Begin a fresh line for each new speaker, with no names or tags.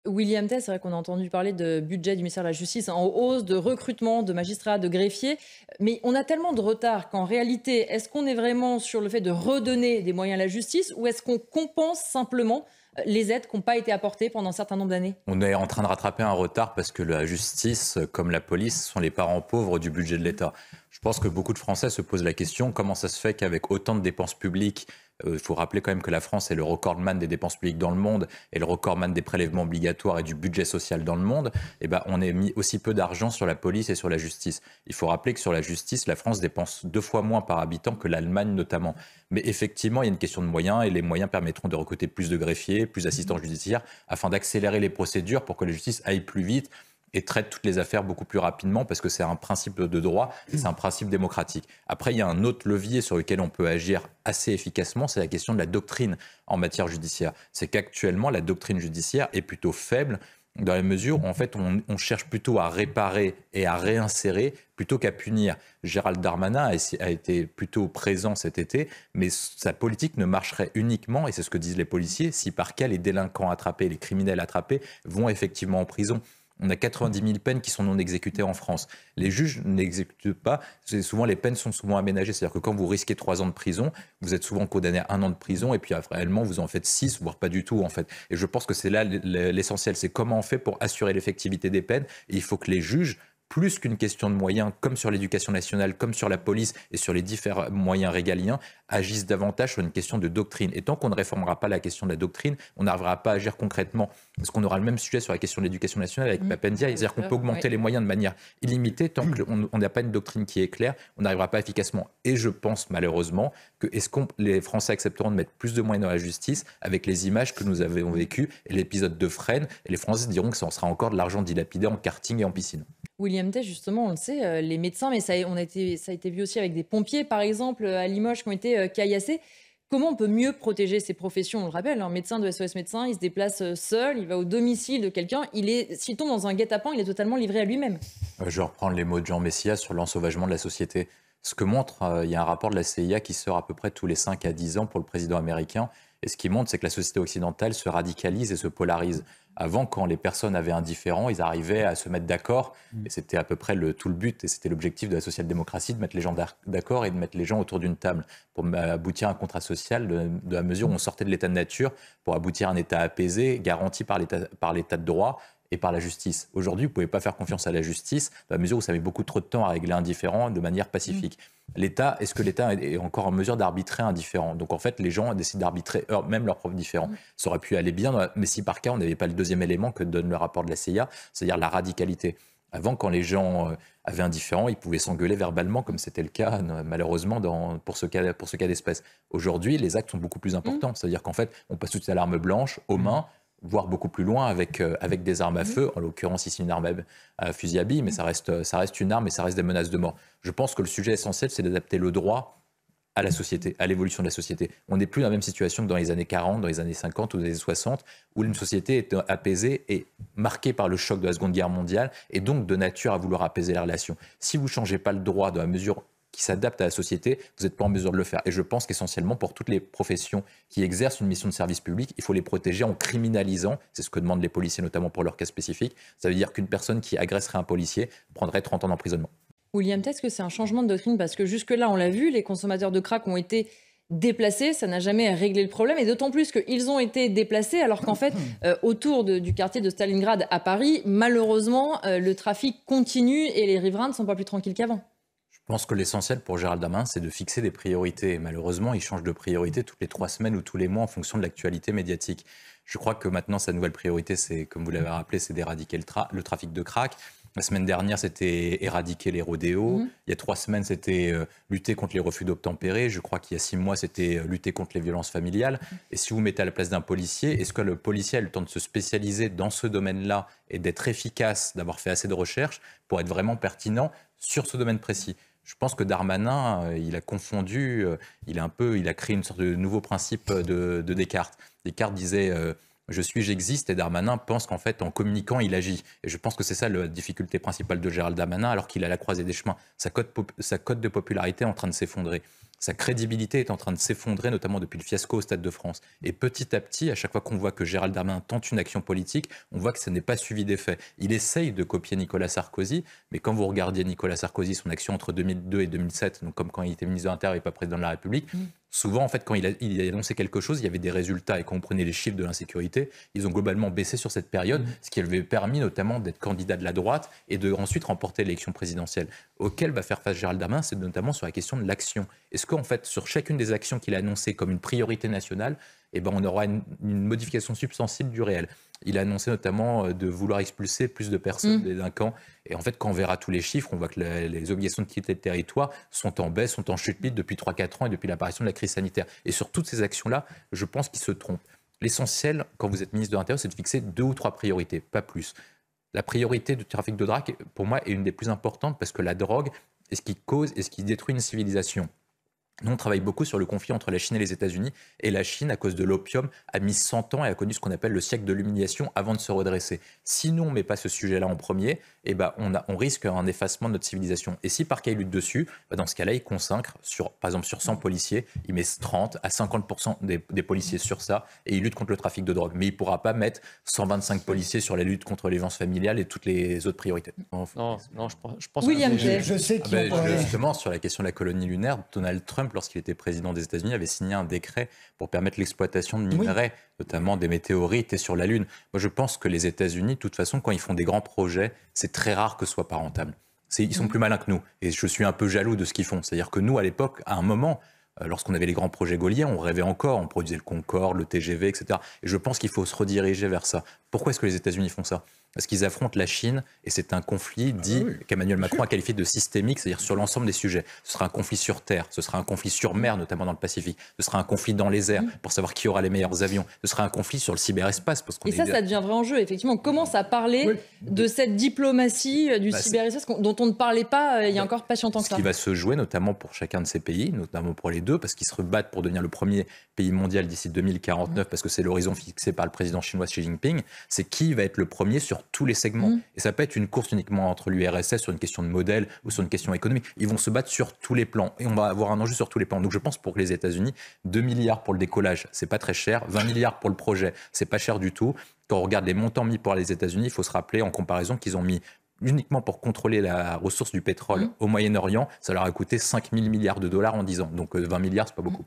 William Tell, c'est vrai qu'on a entendu parler de budget du ministère de la Justice en hausse, de recrutement de magistrats, de greffiers. Mais on a tellement de retard qu'en réalité, est-ce qu'on est vraiment sur le fait de redonner des moyens à la justice ou est-ce qu'on compense simplement les aides qui n'ont pas été apportées pendant un certain nombre d'années?
On est en train de rattraper un retard parce que la justice, comme la police, sont les parents pauvres du budget de l'État. Je pense que beaucoup de Français se posent la question, comment ça se fait qu'avec autant de dépenses publiques, il faut rappeler quand même que la France est le recordman des dépenses publiques dans le monde et le recordman des prélèvements obligatoires et du budget social dans le monde, eh ben, on a mis aussi peu d'argent sur la police et sur la justice. Il faut rappeler que sur la justice, la France dépense 2 fois moins par habitant que l'Allemagne notamment. Mais effectivement, il y a une question de moyens et les moyens permettront de recruter plus de greffiers, plus d'assistants judiciaires afin d'accélérer les procédures pour que la justice aille plus vite et traite toutes les affaires beaucoup plus rapidement parce que c'est un principe de droit, c'est un principe démocratique. Après, il y a un autre levier sur lequel on peut agir assez efficacement, c'est la question de la doctrine en matière judiciaire. C'est qu'actuellement, la doctrine judiciaire est plutôt faible dans la mesure où en fait, on cherche plutôt à réparer et à réinsérer plutôt qu'à punir. Gérald Darmanin a été plutôt présent cet été, mais sa politique ne marcherait uniquement, et c'est ce que disent les policiers, si par cas les délinquants attrapés, les criminels attrapés vont effectivement en prison. On a 90 000 peines qui sont non exécutées en France. Les juges n'exécutent pas. Souvent, les peines sont souvent aménagées. C'est-à-dire que quand vous risquez 3 ans de prison, vous êtes souvent condamné à 1 an de prison et puis réellement, vous en faites 6, voire pas du tout, en fait. Et je pense que c'est là l'essentiel. C'est comment on fait pour assurer l'effectivité des peines. Et il faut que les juges, plus qu'une question de moyens, comme sur l'éducation nationale, comme sur la police et sur les différents moyens régaliens, agissent davantage sur une question de doctrine. Et tant qu'on ne réformera pas la question de la doctrine, on n'arrivera pas à agir concrètement. Parce qu'on aura le même sujet sur la question de l'éducation nationale avec Pap Ndiaye. C'est-à-dire qu'on peut augmenter les moyens de manière illimitée. Tant qu'on n'a pas une doctrine qui est claire, on n'arrivera pas efficacement. Et je pense malheureusement que les Français accepteront de mettre plus de moyens dans la justice avec les images que nous avons vécues et l'épisode de Fresnes. Et les Français diront que ça en sera encore de l'argent dilapidé en karting et en piscine.
William Tell, justement, on le sait, les médecins, mais ça a été vu aussi avec des pompiers, par exemple, à Limoges, qui ont été caillassés. Comment on peut mieux protéger ces professions? On le rappelle, un médecin de SOS Médecins, il se déplace seul, il va au domicile de quelqu'un. S'il tombe dans un guet-apens, il est totalement livré à lui-même.
Je vais reprendre les mots de Jean Messia sur l'ensauvagement de la société. Ce que montre, il y a un rapport de la CIA qui sort à peu près tous les 5 à 10 ans pour le président américain. Et ce qui montre, c'est que la société occidentale se radicalise et se polarise. Avant, quand les personnes avaient un différend, ils arrivaient à se mettre d'accord. Et c'était à peu près tout le but, et c'était l'objectif de la social-démocratie, de mettre les gens d'accord et de mettre les gens autour d'une table pour aboutir à un contrat social de la mesure où on sortait de l'état de nature pour aboutir à un état apaisé, garanti par l'état de droit et par la justice. Aujourd'hui, vous ne pouvez pas faire confiance à la justice dans la mesure où ça met beaucoup trop de temps à régler un différend de manière pacifique. Est-ce que l'État est encore en mesure d'arbitrer un différend? Donc en fait, les gens décident d'arbitrer eux-mêmes leurs propres différends. Ça aurait pu aller bien, mais si par cas, on n'avait pas le deuxième élément que donne le rapport de la CIA, c'est-à-dire la radicalité. Avant, quand les gens avaient un différend, ils pouvaient s'engueuler verbalement, comme c'était le cas malheureusement pour ce cas d'espèce. Aujourd'hui, les actes sont beaucoup plus importants. C'est-à-dire qu'en fait, on passe toute à l'arme blanche, aux mains, voire beaucoup plus loin avec des armes à feu, en l'occurrence ici une arme à fusil à billes, mais ça reste une arme et ça reste des menaces de mort. Je pense que le sujet essentiel, c'est d'adapter le droit à la société, à l'évolution de la société. On n'est plus dans la même situation que dans les années 40, dans les années 50 ou dans les années 60, où une société est apaisée et marquée par le choc de la Seconde Guerre mondiale, et donc de nature à vouloir apaiser les relations. Si vous ne changez pas le droit dans la mesure qui s'adapte à la société, vous n'êtes pas en mesure de le faire. Et je pense qu'essentiellement, pour toutes les professions qui exercent une mission de service public, il faut les protéger en criminalisant. C'est ce que demandent les policiers, notamment pour leur cas spécifique. Ça veut dire qu'une personne qui agresserait un policier prendrait 30 ans d'emprisonnement.
William Tell, est-ce que c'est un changement de doctrine? Parce que jusque-là, on l'a vu, les consommateurs de crack ont été déplacés, ça n'a jamais réglé le problème, et d'autant plus qu'ils ont été déplacés alors qu'en fait, autour du quartier de Stalingrad à Paris, malheureusement, le trafic continue et les riverains ne sont pas plus tranquilles qu'avant.
Je pense que l'essentiel pour Gérald Darmanin, c'est de fixer des priorités. Et malheureusement, il change de priorité toutes les 3 semaines ou tous les mois en fonction de l'actualité médiatique. Je crois que maintenant, sa nouvelle priorité, c'est, comme vous l'avez rappelé, c'est d'éradiquer le trafic de crack. La semaine dernière, c'était éradiquer les rodéos. Il y a 3 semaines, c'était lutter contre les refus d'obtempérer. Je crois qu'il y a 6 mois, c'était lutter contre les violences familiales. Et si vous mettez à la place d'un policier, est-ce que le policier a le temps de se spécialiser dans ce domaine-là et d'être efficace, d'avoir fait assez de recherches pour être vraiment pertinent sur ce domaine précis? Je pense que Darmanin, il a confondu, il a créé une sorte de nouveau principe de Descartes. Descartes disait je suis, j'existe, et Darmanin pense qu'en fait, en communiquant, il agit. Et je pense que c'est ça la difficulté principale de Gérald Darmanin, alors qu'il est à la croisée des chemins. Sa cote de popularité est en train de s'effondrer. Sa crédibilité est en train de s'effondrer, notamment depuis le fiasco au Stade de France. Et petit à petit, à chaque fois qu'on voit que Gérald Darmanin tente une action politique, on voit que ça n'est pas suivi d'effet. Il essaye de copier Nicolas Sarkozy, mais quand vous regardiez Nicolas Sarkozy, son action entre 2002 et 2007, donc comme quand il était ministre de l'Intérieur et pas président de la République, souvent, en fait, quand il a annoncé quelque chose, il y avait des résultats. Et quand on prenait les chiffres de l'insécurité, ils ont globalement baissé sur cette période, ce qui avait permis notamment d'être candidat de la droite et de ensuite remporter l'élection présidentielle. Auquel va faire face Gérald Darmanin, c'est notamment sur la question de l'action. Est-ce qu'en fait, sur chacune des actions qu'il a annoncées comme une priorité nationale, eh ben, on aura une modification substantielle du réel? Il a annoncé notamment de vouloir expulser plus de personnes délinquants. Et en fait, quand on verra tous les chiffres, on voit que les obligations de quitter le territoire sont en baisse, sont en chute libre depuis 3-4 ans et depuis l'apparition de la crise sanitaire. Et sur toutes ces actions-là, je pense qu'ils se trompent. L'essentiel, quand vous êtes ministre de l'Intérieur, c'est de fixer 2 ou 3 priorités, pas plus. La priorité du trafic de drogue, pour moi, est une des plus importantes parce que la drogue est ce qui cause et ce qui détruit une civilisation. Nous, on travaille beaucoup sur le conflit entre la Chine et les États-Unis. Et la Chine, à cause de l'opium, a mis 100 ans et a connu ce qu'on appelle le siècle de l'humiliation avant de se redresser. Si nous, on ne met pas ce sujet-là en premier, eh ben, on risque un effacement de notre civilisation. Et si Parquet lutte dessus, dans ce cas-là, il consacre, par exemple, sur 100 policiers, il met 30 à 50% des policiers sur ça et il lutte contre le trafic de drogue. Mais il ne pourra pas mettre 125 policiers sur la lutte contre les violences familiales et toutes les autres priorités.
Non, je pense
William
que
je
sais qui
justement, sur la question de la colonie lunaire, Donald Trump, lorsqu'il était président des États-Unis, avait signé un décret pour permettre l'exploitation de minerais, notamment des météorites et sur la Lune. Moi, je pense que les États-Unis, de toute façon, quand ils font des grands projets, c'est très rare que ce soit pas rentable. Ils sont plus malins que nous. Et je suis un peu jaloux de ce qu'ils font. C'est-à-dire que nous, à l'époque, à un moment, lorsqu'on avait les grands projets gaulliens, on rêvait encore, on produisait le Concorde, le TGV, etc. Et je pense qu'il faut se rediriger vers ça. Pourquoi est-ce que les États-Unis font ça? Parce qu'ils affrontent la Chine et c'est un conflit qu'Emmanuel Macron a qualifié de systémique, c'est-à-dire sur l'ensemble des sujets. Ce sera un conflit sur terre, ce sera un conflit sur mer, notamment dans le Pacifique, ce sera un conflit dans les airs pour savoir qui aura les meilleurs avions, ce sera un conflit sur le cyberespace.
Et ça devient vrai enjeu, effectivement. On commence à parler de cette diplomatie du cyberespace dont on ne parlait pas il y a encore pas si longtemps que ça.
Ce qui va se jouer, notamment pour chacun de ces pays, notamment pour les deux, parce qu'ils se rebattent pour devenir le premier pays mondial d'ici 2049, parce que c'est l'horizon fixé par le président chinois Xi Jinping, c'est qui va être le premier sur tous les segments. Et ça peut être une course uniquement entre l'URSS sur une question de modèle ou sur une question économique. Ils vont se battre sur tous les plans et on va avoir un enjeu sur tous les plans. Donc je pense pour les États-Unis, 2 milliards pour le décollage, c'est pas très cher. 20 milliards pour le projet, c'est pas cher du tout. Quand on regarde les montants mis pour les États-Unis, il faut se rappeler en comparaison qu'ils ont mis uniquement pour contrôler la ressource du pétrole au Moyen-Orient, ça leur a coûté 5 000 milliards de dollars en 10 ans. Donc 20 milliards, c'est pas beaucoup.